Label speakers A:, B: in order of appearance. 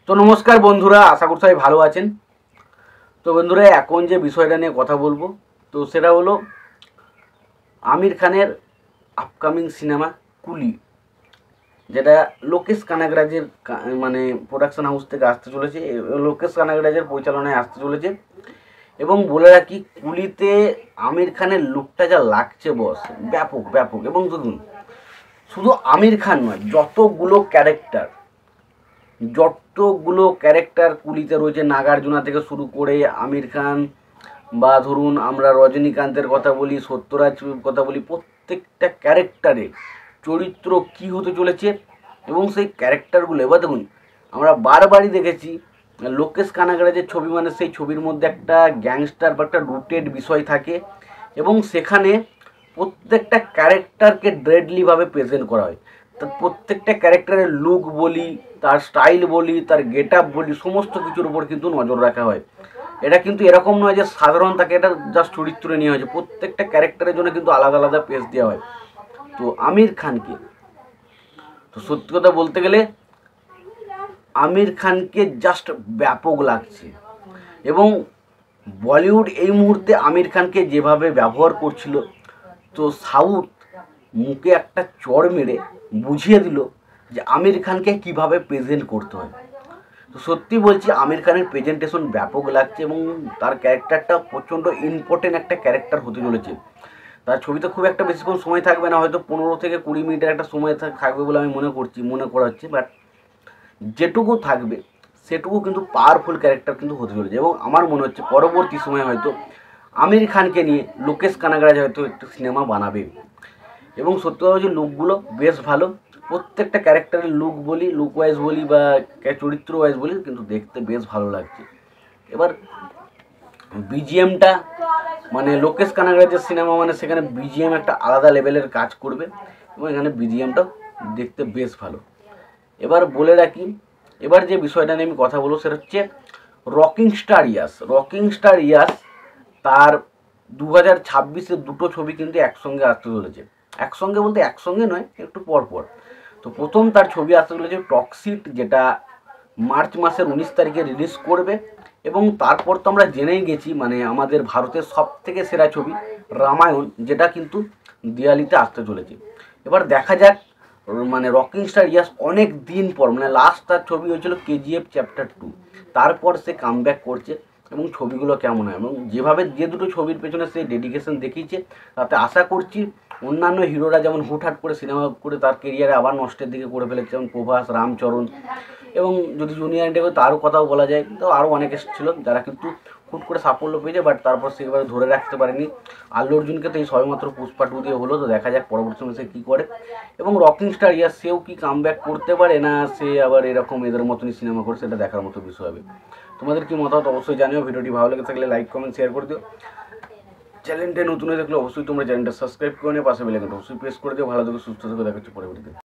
A: তো নমস্কার বন্ধুরা, আশা করি সবাই ভালো আছেন। তো বন্ধুরা, এখন যে বিষয়টা নিয়ে কথা বলবো তো সেটা হলো আমির খানের আপকামিং সিনেমা কুলি, যেটা লোকেশ কানাগরাজের মানে প্রোডাকশন হাউস থেকে আসতে চলেছে, লোকেশ কানাগরাজের পরিচালনায় আসতে চলেছে। এবং বলে রাখি, কুলিতে আমির খানের লুকটা যা লাগছে বস, ব্যাপক ব্যাপক। এবং দেখুন, শুধু আমির খান নয়, যতগুলো ক্যারেক্টার কুলিতে রয়েছে, নাগার্জুনা থেকে শুরু করে আমির খান, বা ধরুন আমরা রজনীকান্তের কথা বলি, সত্যরাজ কথা বলি, প্রত্যেকটা ক্যারেক্টারে চরিত্র কি হতে চলেছে এবং সেই ক্যারেক্টারগুলো। এবার দেখুন, আমরা বারবারই দেখেছি লোকেশ কানাগরাজের ছবি মানে সেই ছবির মধ্যে একটা গ্যাংস্টার বা একটা রুটেড বিষয় থাকে, এবং সেখানে প্রত্যেকটা ক্যারেক্টারকে ড্রেডলিভাবে প্রেজেন্ট করা হয়। তো প্রত্যেকটা ক্যারেক্টারের লুক বলি, তার স্টাইল বলি, তার গেট আপ বলি, সমস্ত কিছুর উপর কিন্তু নজর রাখা হয়। এটা কিন্তু এরকম নয় যে সাধারণ তাকে এটা জাস্ট চরিত্রে নেওয়া হয়েছে, প্রত্যেকটা ক্যারেক্টারের জন্য কিন্তু আলাদা আলাদা পেজ দেওয়া হয়। তো আমির খানকে, তো সত্যি কথা বলতে গেলে আমির খানকে জাস্ট ব্যাপক লাগছে। এবং বলিউড এই মুহূর্তে আমির খানকে যেভাবে ব্যবহার করছিল, তো সাউথ মুখে একটা চড় মেরে বুঝিয়ে দিল যে আমির খানকে কিভাবে প্রেজেন্ট করতে হয়। তো সত্যি বলছি, আমির খানের প্রেজেন্টেশন ব্যাপক লাগছে এবং তার ক্যারেক্টারটা প্রচণ্ড ইম্পর্টেন্ট একটা ক্যারেক্টার হতে চলেছে। তার ছবিতে খুব একটা বেশিক্ষণ সময় থাকবে না, হয়তো 15 থেকে 20 মিনিটের একটা সময় থাকবে বলে আমি মনে করা হচ্ছে। বাট যেটুকু থাকবে সেটুকু কিন্তু পাওয়ারফুল ক্যারেক্টার কিন্তু হতে চলেছে। এবং আমার মনে হচ্ছে পরবর্তী সময়ে হয়তো আমির খানকে নিয়ে লোকেশ কানাগরাজ হয়তো একটু সিনেমা বানাবে। এবং সত্যি কথা হচ্ছে, লুকগুলো বেশ ভালো, প্রত্যেকটা ক্যারেক্টারের লুক বলি, লুক ওয়াইজ বলি বা চরিত্র ওয়াইজ বলি, কিন্তু দেখতে বেশ ভালো লাগছে। এবার বিজিএমটা, মানে লোকেশ কানাগরাজের সিনেমা মানে সেখানে বিজিএম একটা আলাদা লেভেলের কাজ করবে, এবং এখানে বিজিএমটাও দেখতে বেশ ভালো। এবার বলে রাখি, এবার যে বিষয়টা নিয়ে আমি কথা বলবো সেটা হচ্ছে রকিং স্টার ইয়াস তার 2026-এ দুটো ছবি কিন্তু একসঙ্গে আসতে চলেছে। একসঙ্গে বলতে একসঙ্গে নয়, একটু পরপর। তো প্রথম তার ছবি আসতে চলেছে টক্সিট, যেটা মার্চ মাসের 19 তারিখে রিলিজ করবে। এবং তারপর তো আমরা জেনেই গেছি, মানে আমাদের ভারতের সব থেকে সেরা ছবি রামায়ণ, যেটা কিন্তু দিওয়ালিতে আসতে চলেছে। এবার দেখা যাক, মানে রকিং স্টার ইয়াস অনেক দিন পর, মানে লাস্ট তার ছবি হয়েছিল কেজিএফ চ্যাপ্টার 2, তারপর সে কামব্যাক করছে এবং ছবিগুলো কেমন হয়। এবং যেভাবে যে দুটো ছবির পেছনে সে ডেডিকেশন দেখিয়েছে, তাতে আশা করছি অন্যান্য হিরোরা যেমন হুটহাট করে সিনেমা করে তার কেরিয়ারে আবার নষ্টের দিকে করে ফেলেছে, যেমন প্রভাস, রামচরণ, এবং যদি জুনিয়র এনটিআর তারও কথাও বলা যায়, তো আরও অনেক এসেছিলো যারা কিন্তু হুট করে সাফল্য পেয়েছে, বাট তারপর সেভাবে ধরে রাখতে পারেনি। আল্লু অর্জুনকে তো এই সবেমাত্র পুষ্পা 2 দিয়ে হলো, তো দেখা যাক পরবর্তী সময় সে কী করে। এবং রকিং স্টার ইয়াস সেও কি কামব্যাক করতে পারে, না সে আবার এরকম এদের মতনই সিনেমা করে, সেটা দেখার মতো বিষয় হবে। তোমাদের কি মতামত অবশ্যই জানিও। ভিডিওটি ভালো লেগে থাকলে লাইক, কমেন্ট, শেয়ার করে দিও। চ্যানেলটা নতুন হয়ে থাকলে অবশ্যই তোমরা চ্যানেলটা সাবস্ক্রাইব করে নিয়ে পাশে বেল আইকনটা অবশ্যই প্রেস করে দিও। ভালো থেকো, সুস্থ থেকো, দেখা হচ্ছে পরবর্তীতে।